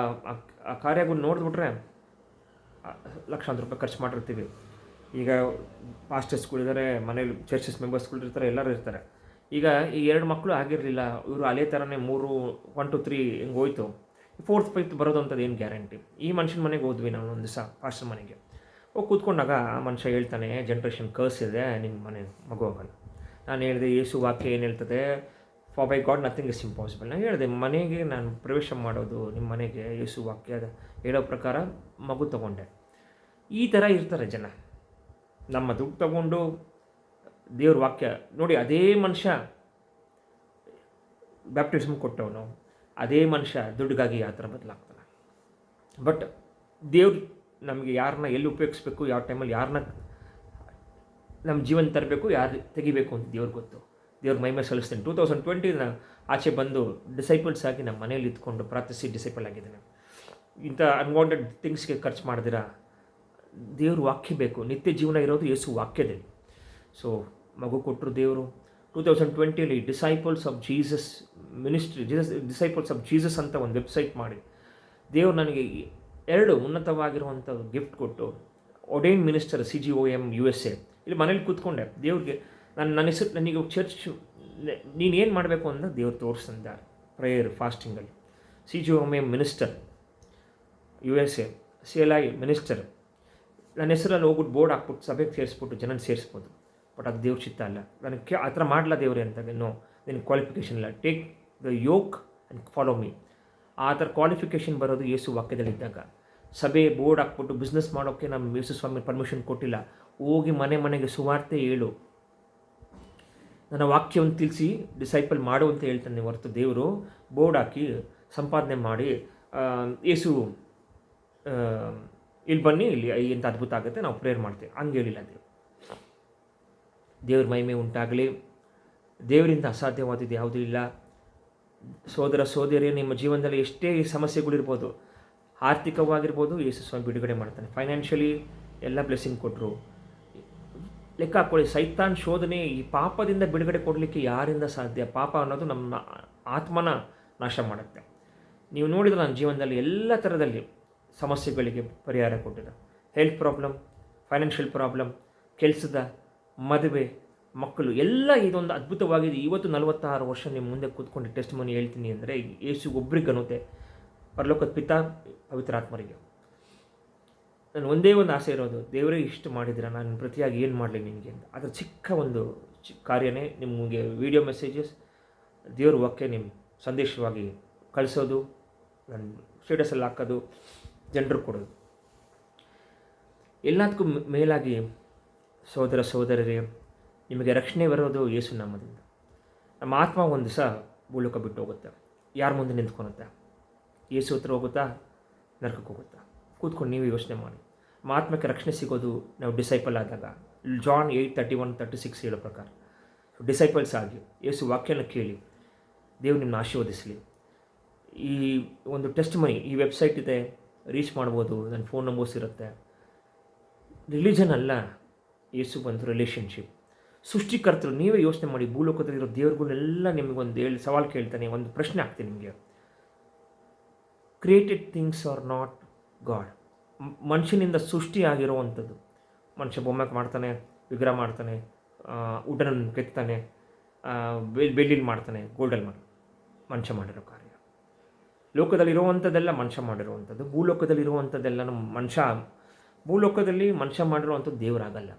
ಆ ಕಾರ್ಯಗಳು ನೋಡಿದ್ಬಿಟ್ರೆ ಲಕ್ಷಾಂತರ ರೂಪಾಯಿ ಖರ್ಚು ಮಾಡಿರ್ತೀವಿ. ಈಗ ಪಾಸ್ಟರ್ಸ್ಗಳಿದ್ದಾರೆ, ಮನೇಲಿ ಚರ್ಚಸ್ ಮೆಂಬರ್ಸ್ಗಳಿರ್ತಾರೆ, ಎಲ್ಲರೂ ಇರ್ತಾರೆ. ಈಗ ಈ 2 ಮಕ್ಕಳು ಆಗಿರಲಿಲ್ಲ, ಇವರು ಅಲೆ ಥರನೇ 3 1 2 3 ಹಿಂಗೆ ಹೋಯ್ತು. 4th 5th ಬರೋದು ಅಂಥದ್ದು ಏನು ಗ್ಯಾರಂಟಿ. ಈ ಮನುಷ್ಯನ ಮನೆಗೆ ಹೋದ್ವಿ ನಾವು ಒಂದು ದಿವಸ, ಪಾಸ್ಟರ್ ಮನೆಗೆ ಹೋಗಿ ಕೂತ್ಕೊಂಡಾಗ ಆ ಮನುಷ್ಯ ಹೇಳ್ತಾನೆ, ಜನ್ರೇಷನ್ ಕರ್ಸ್ ಇದೆ, ನಿಮ್ಮ ಮನೆ ಮಗು ಆಗಲ್ಲ. ನಾನು ಹೇಳಿದೆ, ಯೇಸು ವಾಕ್ಯ ಏನು ಹೇಳ್ತದೆ, for by god nothing is impossible. ನಾನು ಹೇಳಿದೆ, ಮನೆಗೆ ನಾನು ಪ್ರವೇಶ ಮಾಡೋದು ನಿಮ್ಮ ಮನೆಗೆ ಯೇಸು ವಾಕ್ಯ ಹೇಳೋ ಪ್ರಕಾರ ಮಗು ತಗೊಂಡೆ. ಈ ಥರ ಇರ್ತಾರೆ ಜನ, ನಮ್ಮ ದುಡ್ಡು ತಗೊಂಡು ದೇವ್ರ ವಾಕ್ಯ ನೋಡಿ. ಅದೇ ಮನುಷ್ಯ ಬ್ಯಾಪ್ಟಿಸಮ್ ಕೊಟ್ಟವನು, ಅದೇ ಮನುಷ್ಯ ದುಡ್ಡಿಗಾಗಿ ಆ ಥರ ಬದಲಾಗ್ತಾನೆ. ಬಟ್ ದೇವ್ರು ನಮಗೆ ಯಾರನ್ನ ಎಲ್ಲಿ ಉಪಯೋಗಿಸ್ಬೇಕು, ಯಾವ ಟೈಮಲ್ಲಿ ಯಾರನ್ನ ನಮ್ಮ ಜೀವನ ತರಬೇಕು, ಯಾರು ತೆಗಿಬೇಕು ಅಂತ ದೇವ್ರಿಗೆ ಗೊತ್ತು. ದೇವ್ರ ಮಹಿಮೆ ಸಲ್ಲಿಸ್ತೀನಿ. 2020 ಆಚೆ ಬಂದು ಡಿಸೈಪಲ್ಸ್ ಆಗಿ ನಮ್ಮ ಮನೇಲಿ ಇದ್ಕೊಂಡು ಪ್ರಾರ್ಥಿಸಿ ಡಿಸೈಪಲ್ ಆಗಿದ್ದೇನೆ. ಇಂಥ ಅನ್ವಾಂಟೆಡ್ ಥಿಂಗ್ಸ್ಗೆ ಖರ್ಚು ಮಾಡಿದಿರ. ದೇವ್ರ ವಾಕ್ಯ ಬೇಕು, ನಿತ್ಯ ಜೀವನ ಇರೋದು ಯೇಸು ವಾಕ್ಯದಲ್ಲಿ. ಸೊ ಮಗು ಕೊಟ್ಟರು ದೇವರು. 2020 disciples of Jesus ministry, disciples of Jesus ಅಂತ ಒಂದು ವೆಬ್ಸೈಟ್ ಮಾಡಿ ದೇವರು ನನಗೆ 2 ಉನ್ನತವಾಗಿರುವಂಥ ಗಿಫ್ಟ್ ಕೊಟ್ಟು, ಒಡೇನ್ ಮಿನಿಸ್ಟರ್ CGOM USA ಇಲ್ಲಿ ಮನೇಲಿ ಕೂತ್ಕೊಂಡೆ. ದೇವ್ರಿಗೆ ನನ್ನ ಹೆಸರು, ನನಗೆ ಚರ್ಚ್ ನೀನೇನು ಮಾಡಬೇಕು ಅಂತ ದೇವ್ರು ತೋರಿಸಿದ್ದಾರೆ. ಪ್ರೇಯರ್ ಫಾಸ್ಟಿಂಗಲ್ಲಿ CGOM minister USA, CLI minister. ನನ್ನ ಹೆಸರಲ್ಲಿ ಹೋಗ್ಬಿಟ್ಟು ಬೋರ್ಡ್ ಹಾಕ್ಬಿಟ್ಟು ಸಭೆಗೆ ಸೇರಿಸ್ಬಿಟ್ಟು ಜನನ ಸೇರಿಸ್ಬೋದು. ಬಟ್ ಅದು ದೇವ್ರ ಚಿತ್ತ ಅಲ್ಲ. ನನಗೆ ಆ ಥರ ಮಾಡಲ್ಲ ದೇವ್ರೆ ಅಂತ. ನೋ, ನಿನ್ನ ಕ್ವಾಲಿಫಿಕೇಷನ್ ಇಲ್ಲ. Take the yoke and follow me. ಆ ಥರ ಕ್ವಾಲಿಫಿಕೇಷನ್ ಬರೋದು ಯೇಸು ವಾಕ್ಯದಲ್ಲಿದ್ದಾಗ. ಸಭೆ ಬೋರ್ಡ್ ಹಾಕ್ಬಿಟ್ಟು ಬಿಸ್ನೆಸ್ ಮಾಡೋಕ್ಕೆ ನಮ್ಮ ಯೇಸು ಸ್ವಾಮಿ ಪರ್ಮಿಷನ್ ಕೊಟ್ಟಿಲ್ಲ. ಹೋಗಿ ಮನೆಗೆ ಸುವಾರ್ತೆ ಹೇಳು, ನನ್ನ ವಾಕ್ಯವನ್ನು ತಿಳಿಸಿ ಡಿಸೈಪಲ್ ಮಾಡು ಅಂತ ಹೇಳ್ತಾನೆ ಹೊರತು ದೇವರು ಬೋರ್ಡ್ ಹಾಕಿ ಸಂಪಾದನೆ ಮಾಡಿ ಯೇಸು ಇಲ್ಲಿ ಬನ್ನಿ, ಇಲ್ಲಿ ಇಂಥ ಅದ್ಭುತ ಆಗುತ್ತೆ, ನಾವು ಪ್ರೇಯರ್ ಮಾಡ್ತೇವೆ ಹಂಗೆ ಹೇಳಿಲ್ಲ ದೇವರು. ದೇವ್ರ ಮಹಿಮೆ ಉಂಟಾಗಲಿ. ದೇವರಿಂದ ಅಸಾಧ್ಯವಾದದ್ದು ಯಾವುದೂ ಇಲ್ಲ. ಸೋದರ ಸೋದರಿಯರೇ, ನಿಮ್ಮ ಜೀವನದಲ್ಲಿ ಎಷ್ಟೇ ಸಮಸ್ಯೆಗಳಿರ್ಬೋದು, ಆರ್ಥಿಕವಾಗಿರ್ಬೋದು, ಯೇಸು ಸ್ವಾಮಿ ಬಿಡುಗಡೆ ಮಾಡ್ತಾನೆ. ಫೈನಾನ್ಷಿಯಲಿ ಎಲ್ಲ ಬ್ಲೆಸ್ಸಿಂಗ್ ಕೊಟ್ಟರು. ಲೆಕ್ಕ ಹಾಕ್ಕೊಳ್ಳಿ, ಸೈತಾನ್ ಶೋಧನೆ, ಈ ಪಾಪದಿಂದ ಬಿಡುಗಡೆ ಕೊಡಲಿಕ್ಕೆ ಯಾರಿಂದ ಸಾಧ್ಯ? ಪಾಪ ಅನ್ನೋದು ನಮ್ಮ ಆತ್ಮನ ನಾಶ ಮಾಡುತ್ತೆ. ನೀವು ನೋಡಿದ್ರೆ ನನ್ನ ಜೀವನದಲ್ಲಿ ಎಲ್ಲ ಥರದಲ್ಲಿ ಸಮಸ್ಯೆಗಳಿಗೆ ಪರಿಹಾರ ಕೊಟ್ಟಿದೆ. ಹೆಲ್ತ್ ಪ್ರಾಬ್ಲಮ್, ಫೈನಾನ್ಷಿಯಲ್ ಪ್ರಾಬ್ಲಮ್, ಕೆಲಸದ, ಮದುವೆ, ಮಕ್ಕಳು ಎಲ್ಲ ಇದೊಂದು ಅದ್ಭುತವಾಗಿದೆ. ಇವತ್ತು 46 ವರ್ಷ ನಿಮ್ಮ ಮುಂದೆ ಕೂತ್ಕೊಂಡು ಟೆಸ್ಟ್ ಮನಿ ಹೇಳ್ತೀನಿ ಅಂದರೆ ಯೇಸು ಒಬ್ರಿಗೆ ಅನ್ನುತ್ತೆ, ಪರಲೋಕದ ಪಿತಾ ಪವಿತ್ರಾತ್ಮರಿಗೆ. ನಾನು ಒಂದೇ ಒಂದು ಆಸೆ ಇರೋದು, ದೇವರೇ ಇಷ್ಟು ಮಾಡಿದ್ದೀರಾ, ನಾನು ಪ್ರತಿಯಾಗಿ ಏನು ಮಾಡಲಿ ನಿನಗೆ ಅಂತ. ಅದರ ಚಿಕ್ಕ ಒಂದು ಕಾರ್ಯನೇ ನಿಮಗೆ ವಿಡಿಯೋ ಮೆಸೇಜಸ್, ದೇವ್ರ ವಾಕ್ಯ ನಿಮ್ಮ ಸಂದೇಶವಾಗಿ ಕಳಿಸೋದು, ನನ್ನ ಸ್ಟೇಟಸಲ್ಲಿ ಹಾಕೋದು, ಜನರು ಕೊಡೋದು. ಎಲ್ಲದಕ್ಕೂ ಮೇಲಾಗಿ ಸೋದರ ಸೋದರರೇ, ನಿಮಗೆ ರಕ್ಷಣೆ ಬರೋದು ಯೇಸು ನಾಮದಿಂದ. ನಮ್ಮ ಆತ್ಮ ಒಂದು ದಿವಸ ಭೂಲೋಕ ಬಿಟ್ಟು ಹೋಗುತ್ತೆ. ಯಾರ ಮುಂದೆ ನಿಂತ್ಕೊಳುತ್ತೆ? ಯೇಸು ಹತ್ರ ಹೋಗುತ್ತಾ, ನರಕಕ್ಕೆ ಹೋಗುತ್ತಾ? ಕೂತ್ಕೊಂಡು ನೀವು ಯೋಚನೆ ಮಾಡಿ. ನಮ್ಮ ಆತ್ಮಕ್ಕೆ ರಕ್ಷಣೆ ಸಿಗೋದು ನಾವು ಡಿಸೈಪಲ್ ಆದಾಗ. ಜಾನ್ 8:31-36 ಹೇಳೋ ಪ್ರಕಾರ ಡಿಸೈಪಲ್ಸ್ ಆಗಿ ಯೇಸು ವಾಕ್ಯನ ಕೇಳಿ. ದೇವ್ರು ನಿಮ್ಮನ್ನ ಆಶೀರ್ವದಿಸಲಿ. ಈ ಒಂದು ಟೆಸ್ಟ್ ಮನಿ, ಈ ವೆಬ್ಸೈಟ್ ಇದೆ, ರೀಚ್ ಮಾಡ್ಬೋದು. ನನ್ನ ಫೋನ್ ನಂಬರ್ಸ್ ಇರುತ್ತೆ. ರಿಲಿಜನ್ ಅಲ್ಲ, ಯೇಸು ಬಂದು ರಿಲೇಷನ್ಶಿಪ್. ಸೃಷ್ಟಿಕರ್ತರು ನೀವೇ ಯೋಚನೆ ಮಾಡಿ. ಭೂಲೋಕದಲ್ಲಿರೋ ದೇವ್ರುಗಳನ್ನೆಲ್ಲ ನಿಮಗೊಂದು ಸವಾಲು ಕೇಳ್ತಾನೆ, ಒಂದು ಪ್ರಶ್ನೆ ಆಗ್ತೀನಿ ನಿಮಗೆ. Created things are not God. ಮನುಷ್ಯನಿಂದ ಸೃಷ್ಟಿಯಾಗಿರುವಂಥದ್ದು. ಮನುಷ್ಯ ಬೊಮ್ಮೆ ಮಾಡ್ತಾನೆ, ವಿಗ್ರಹ ಮಾಡ್ತಾನೆ, ವುಡನ್ನು ಕೆತ್ತಾನೆ, ಬೆಳ್ಳಿಲಿ ಮಾಡ್ತಾನೆ, ಗೋಲ್ಡಲ್ಲಿ ಮಾಡ್ತಾನೆ. ಮನುಷ್ಯ ಮಾಡಿರೋ ಕಾರ್ಯ. ಲೋಕದಲ್ಲಿರುವಂಥದ್ದೆಲ್ಲ ಮನುಷ್ಯ ಮಾಡಿರುವಂಥದ್ದು. ಭೂಲೋಕದಲ್ಲಿರುವಂಥದ್ದೆಲ್ಲ ಭೂಲೋಕದಲ್ಲಿ ಮನುಷ್ಯ ಮಾಡಿರುವಂಥದ್ದು ದೇವರಾಗಲ್ಲ.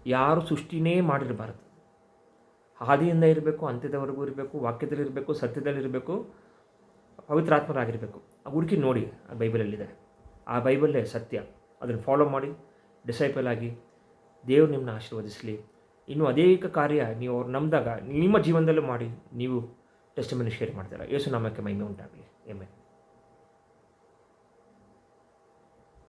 ಯಾರು ಸೃಷ್ಟಿನೇ ಮಾಡಿರಬಾರ್ದು. ಆದಿಯಿಂದ ಇರಬೇಕು, ಅಂತ್ಯದವರೆಗೂ ಇರಬೇಕು, ವಾಕ್ಯದಲ್ಲಿರಬೇಕು, ಸತ್ಯದಲ್ಲಿರಬೇಕು, ಪವಿತ್ರಾತ್ಮರಾಗಿರಬೇಕು. ಹುಡುಕಿ ನೋಡಿ, ಆ ಬೈಬಲಲ್ಲಿದೆ. ಆ ಬೈಬಲ್ಲೇ ಸತ್ಯ. ಅದನ್ನು ಫಾಲೋ ಮಾಡಿ, ಡಿಸೈಪಲ್ ಆಗಿ, ದೇವರು ನಿಮ್ಮನ್ನ ಆಶೀರ್ವದಿಸಲಿ. ಇನ್ನೂ ಅನೇಕ ಕಾರ್ಯ ನೀವು ಅವ್ರು ನಂಬಿದಾಗ ನಿಮ್ಮ ಜೀವನದಲ್ಲೂ ಮಾಡಿ ನೀವು ಟೆಸ್ಟಿಮನಿ ಶೇರ್ ಮಾಡ್ತೀರಾ. ಯೇಸು ನಾಮಕ್ಕೆ ಮಹಿಮೆ ಉಂಟಾಗಲಿ. ಆಮೆನ್.